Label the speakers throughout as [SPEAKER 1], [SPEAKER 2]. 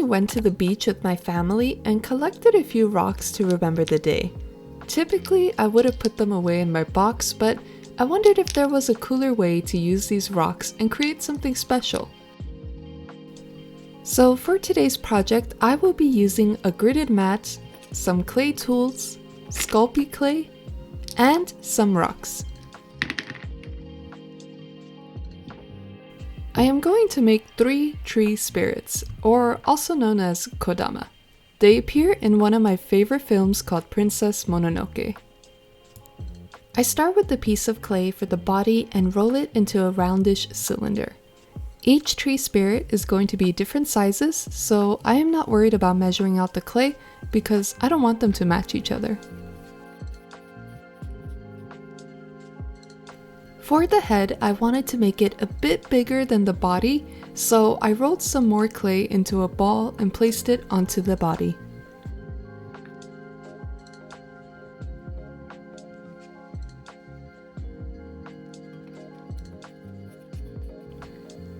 [SPEAKER 1] went to the beach with my family and collected a few rocks to remember the day. Typically, I would have put them away in my box, but I wondered if there was a cooler way to use these rocks and create something special. So for today's project, I will be using a gridded mat, some clay tools, Sculpey clay, and some rocks. I am going to make 3 tree spirits, or also known as Kodama. They appear in one of my favorite films called Princess Mononoke. I start with a piece of clay for the body and roll it into a roundish cylinder. Each tree spirit is going to be different sizes, so I am not worried about measuring out the clay because I don't want them to match each other. For the head, I wanted to make it a bit bigger than the body, so I rolled some more clay into a ball and placed it onto the body.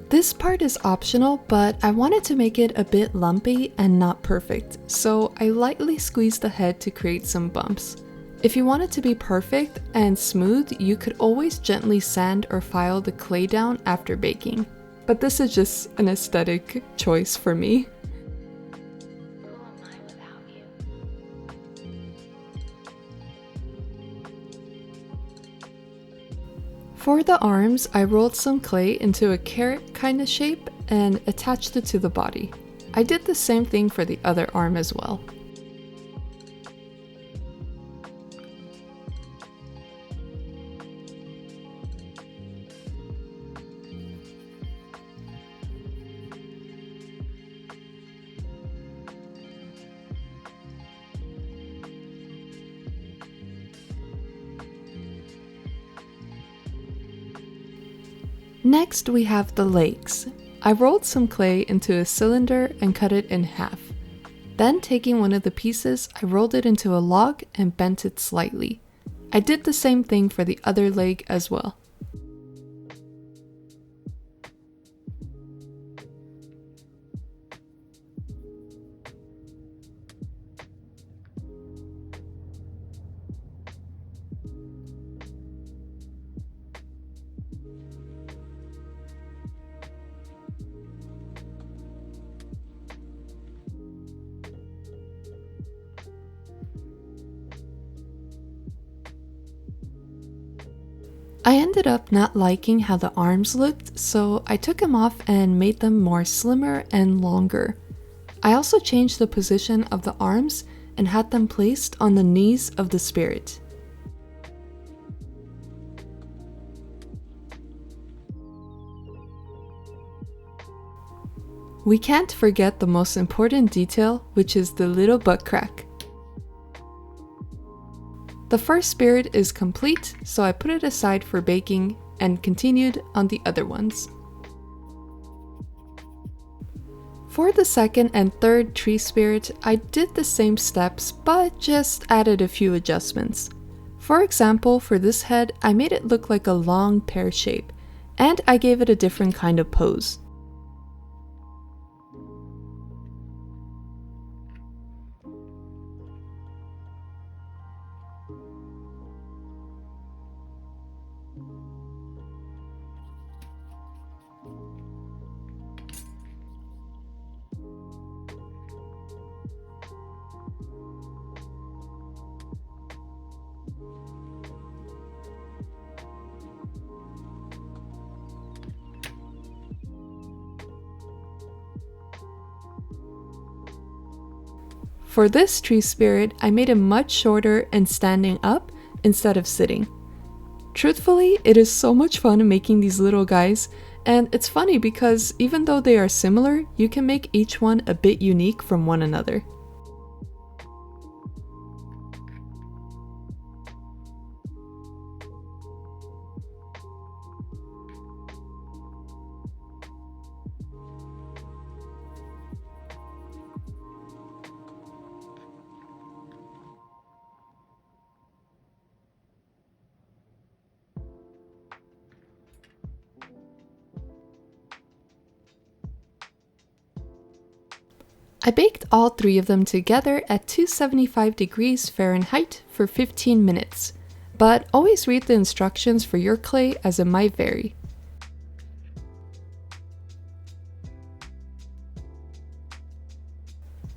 [SPEAKER 1] This part is optional, but I wanted to make it a bit lumpy and not perfect, so I lightly squeezed the head to create some bumps. If you want it to be perfect and smooth, you could always gently sand or file the clay down after baking. But this is just an aesthetic choice for me. For the arms, I rolled some clay into a carrot kind of shape and attached it to the body. I did the same thing for the other arm as well. Next, we have the legs. I rolled some clay into a cylinder and cut it in half. Then, taking one of the pieces, I rolled it into a log and bent it slightly. I did the same thing for the other leg as well. I ended up not liking how the arms looked, so I took them off and made them more slimmer and longer. I also changed the position of the arms and had them placed on the knees of the spirit. We can't forget the most important detail, which is the little butt crack. The first spirit is complete, so I put it aside for baking and continued on the other ones. For the second and third tree spirit, I did the same steps but just added a few adjustments. For example, for this head, I made it look like a long pear shape, and I gave it a different kind of pose. For this tree spirit, I made it much shorter and standing up instead of sitting. Truthfully, it is so much fun making these little guys, and it's funny because even though they are similar, you can make each one a bit unique from one another. I baked all 3 of them together at 275 degrees Fahrenheit for 15 minutes, but always read the instructions for your clay as it might vary.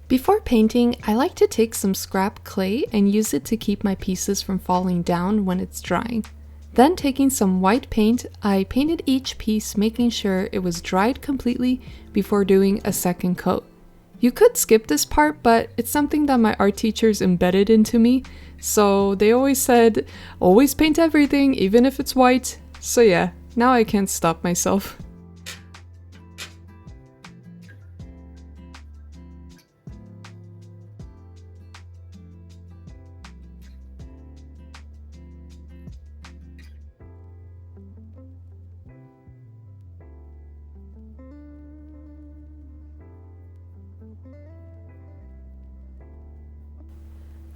[SPEAKER 1] Before painting, I like to take some scrap clay and use it to keep my pieces from falling down when it's drying. Then taking some white paint, I painted each piece making sure it was dried completely before doing a second coat. You could skip this part, but it's something that my art teachers embedded into me, so they always said, always paint everything even if it's white. So yeah, now I can't stop myself.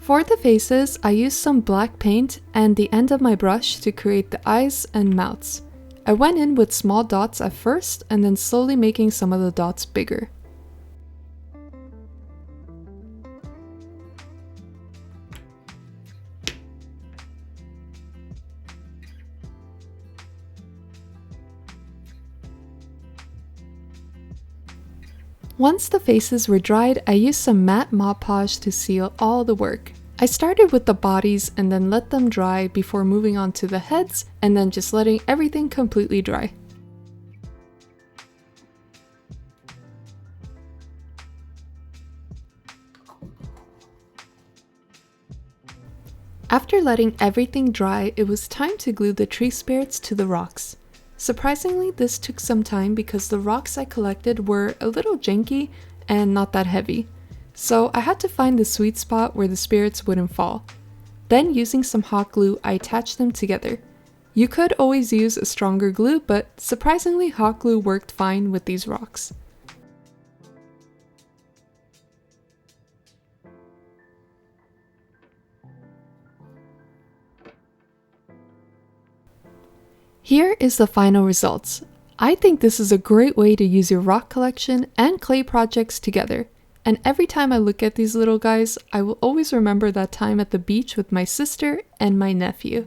[SPEAKER 1] For the faces, I used some black paint and the end of my brush to create the eyes and mouths. I went in with small dots at first and then slowly making some of the dots bigger. Once the faces were dried, I used some matte Mod Podge to seal all the work. I started with the bodies and then let them dry before moving on to the heads and then just letting everything completely dry. After letting everything dry, it was time to glue the tree spirits to the rocks. Surprisingly, this took some time because the rocks I collected were a little janky and not that heavy, so I had to find the sweet spot where the spirits wouldn't fall. Then using some hot glue, I attached them together. You could always use a stronger glue, but surprisingly hot glue worked fine with these rocks. Here is the final results. I think this is a great way to use your rock collection and clay projects together. And every time I look at these little guys, I will always remember that time at the beach with my sister and my nephew.